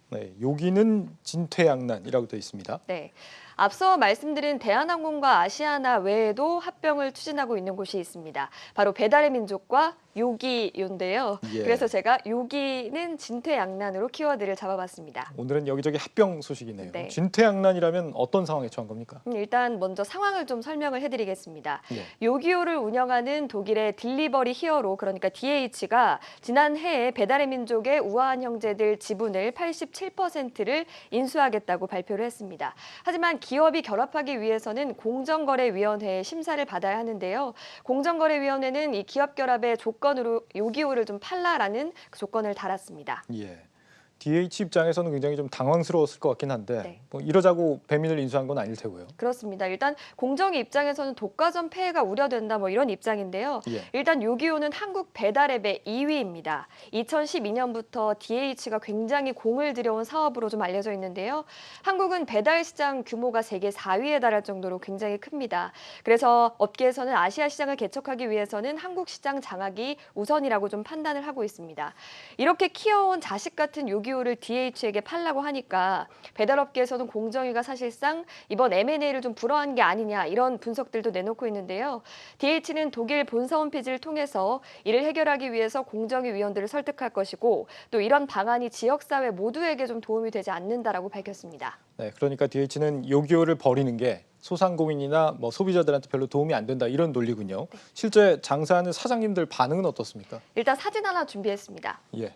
네, 여기는 진퇴양난이라고 되어 있습니다. 네. 앞서 말씀드린 대한항공과 아시아나 외에도 합병을 추진하고 있는 곳이 있습니다. 바로 배달의 민족과 요기요인데요. 예. 그래서 제가 요기는 진퇴양난으로 키워드를 잡아봤습니다. 오늘은 여기저기 합병 소식이네요. 네. 진퇴양난이라면 어떤 상황에 처한 겁니까? 일단 먼저 상황을 좀 설명을 해드리겠습니다. 예. 요기요를 운영하는 독일의 딜리버리 히어로, 그러니까 DH가 지난해에 배달의 민족의 우아한 형제들 지분을 87%를 인수하겠다고 발표를 했습니다. 하지만 기업이 결합하기 위해서는 공정거래위원회의 심사를 받아야 하는데요. 공정거래위원회는 이 기업 결합의 조건으로 요기요를 좀 팔라라는 그 조건을 달았습니다. 예. DH 입장에서는 굉장히 좀 당황스러웠을 것 같긴 한데 네. 뭐 이러자고 배민을 인수한 건 아닐 테고요. 그렇습니다. 일단 공정위 입장에서는 독과점 폐해가 우려된다 뭐 이런 입장인데요. 예. 일단 요기요는 한국 배달앱의 2위입니다. 2012년부터 DH가 굉장히 공을 들여온 사업으로 좀 알려져 있는데요. 한국은 배달 시장 규모가 세계 4위에 달할 정도로 굉장히 큽니다. 그래서 업계에서는 아시아 시장을 개척하기 위해서는 한국 시장 장악이 우선이라고 좀 판단을 하고 있습니다. 이렇게 키워온 자식 같은 요기요를 DH에게 팔라고 하니까 배달업계에서는 공정위가 사실상 이번 M&A를 좀 불허한 게 아니냐 이런 분석들도 내놓고 있는데요. DH는 독일 본사 홈페이지를 통해서 이를 해결하기 위해서 공정위 위원들을 설득할 것이고 또 이런 방안이 지역사회 모두에게 좀 도움이 되지 않는다라고 밝혔습니다. 네, 그러니까 DH는 요기요를 버리는 게 소상공인이나 뭐 소비자들한테 별로 도움이 안 된다 이런 논리군요. 네. 실제 장사하는 사장님들 반응은 어떻습니까? 일단 사진 하나 준비했습니다. 예.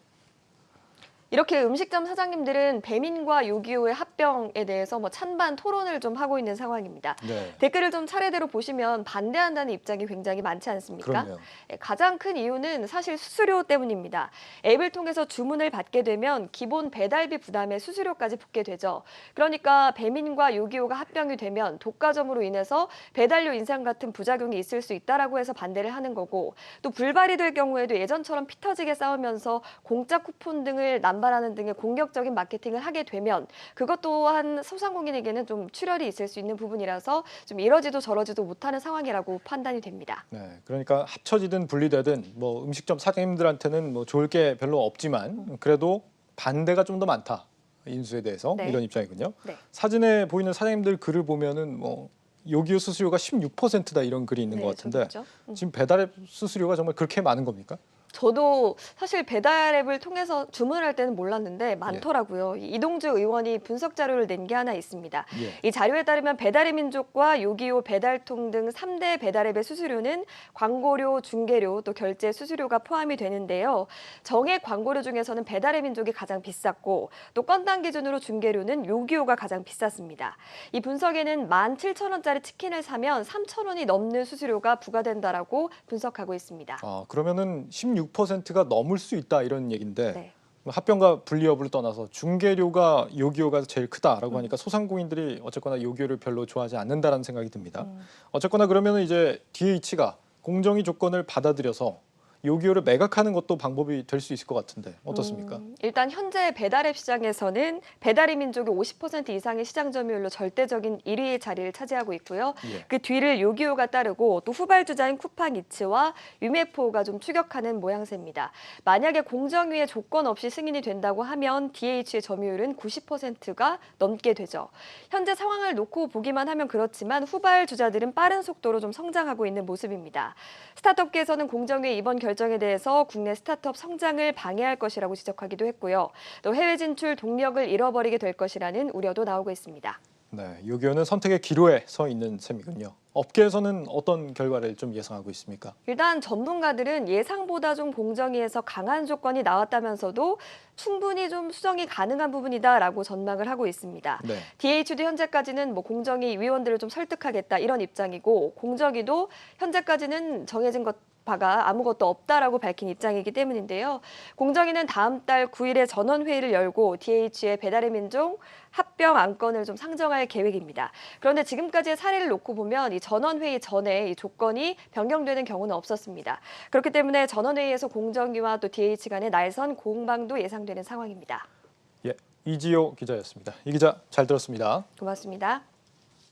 이렇게 음식점 사장님들은 배민과 요기요의 합병에 대해서 뭐 찬반 토론을 좀 하고 있는 상황입니다. 네. 댓글을 좀 차례대로 보시면 반대한다는 입장이 굉장히 많지 않습니까? 그렇네요. 가장 큰 이유는 사실 수수료 때문입니다. 앱을 통해서 주문을 받게 되면 기본 배달비 부담에 수수료까지 붙게 되죠. 그러니까 배민과 요기요가 합병이 되면 독과점으로 인해서 배달료 인상 같은 부작용이 있을 수 있다라고 해서 반대를 하는 거고 또 불발이 될 경우에도 예전처럼 피 터지게 싸우면서 공짜 쿠폰 등을 남발하는 등의 공격적인 마케팅을 하게 되면 그것 또한 소상공인에게는 좀 출혈이 있을 수 있는 부분이라서 좀 이러지도 저러지도 못하는 상황이라고 판단이 됩니다. 네, 그러니까 합쳐지든 분리되든 뭐 음식점 사장님들한테는 뭐 좋을 게 별로 없지만 그래도 반대가 좀 더 많다. 인수에 대해서 네. 이런 입장이군요. 네. 사진에 보이는 사장님들 글을 보면은 뭐 요기요 수수료가 16%다 이런 글이 있는 것 같은데 그렇죠. 지금 배달앱 수수료가 정말 그렇게 많은 겁니까? 저도 사실 배달앱을 통해서 주문을 할 때는 몰랐는데 많더라고요. 이동주 의원이 분석 자료를 낸 게 하나 있습니다. 예. 이 자료에 따르면 배달의 민족과 요기요, 배달통 등 3대 배달앱의 수수료는 광고료, 중개료, 또 결제 수수료가 포함이 되는데요. 정액 광고료 중에서는 배달의 민족이 가장 비쌌고 또 건당 기준으로 중개료는 요기요가 가장 비쌌습니다. 이 분석에는 17,000원짜리 치킨을 사면 3,000원이 넘는 수수료가 부과된다라고 분석하고 있습니다. 아, 그러면은 16%가 넘을 수 있다 이런 얘기인데 네. 합병과 분리 여부를 떠나서 중개료가 요기요가 제일 크다라고 하니까 소상공인들이 어쨌거나 요기요를 별로 좋아하지 않는다라는 생각이 듭니다. 어쨌거나 그러면은 이제 DH가 공정위 조건을 받아들여서 요기요를 매각하는 것도 방법이 될 수 있을 것 같은데 어떻습니까? 일단 현재 배달앱 시장에서는 배달의 민족이 50% 이상의 시장 점유율로 절대적인 1위의 자리를 차지하고 있고요. 예. 그 뒤를 요기요가 따르고 또 후발주자인 쿠팡이츠와 유메포가 좀 추격하는 모양새입니다. 만약에 공정위의 조건 없이 승인이 된다고 하면 DH의 점유율은 90%가 넘게 되죠. 현재 상황을 놓고 보기만 하면 그렇지만 후발주자들은 빠른 속도로 좀 성장하고 있는 모습입니다. 스타트업계에서는 공정위의 이번 결정에 대해서 국내 스타트업 성장을 방해할 것이라고 지적하기도 했고요. 또 해외 진출 동력을 잃어버리게 될 것이라는 우려도 나오고 있습니다. 네, 요기요는 선택의 기로에 서 있는 셈이군요. 업계에서는 어떤 결과를 좀 예상하고 있습니까? 일단 전문가들은 예상보다 좀 공정위에서 강한 조건이 나왔다면서도 충분히 좀 수정이 가능한 부분이다라고 전망을 하고 있습니다. 네. DH도 현재까지는 뭐 공정위 위원들을 좀 설득하겠다 이런 입장이고 공정위도 현재까지는 정해진 바가 아무것도 없다라고 밝힌 입장이기 때문인데요. 공정위는 다음 달 9일에 전원회의를 열고 DH의 배달의 민족 합병 안건을 좀 상정할 계획입니다. 그런데 지금까지의 사례를 놓고 보면 이 전원회의 전에 이 조건이 변경되는 경우는 없었습니다. 그렇기 때문에 전원회의에서 공정위와 또 DH 간의 날선 공방도 예상되는 상황입니다. 예, 이지호 기자였습니다. 이 기자 잘 들었습니다. 고맙습니다.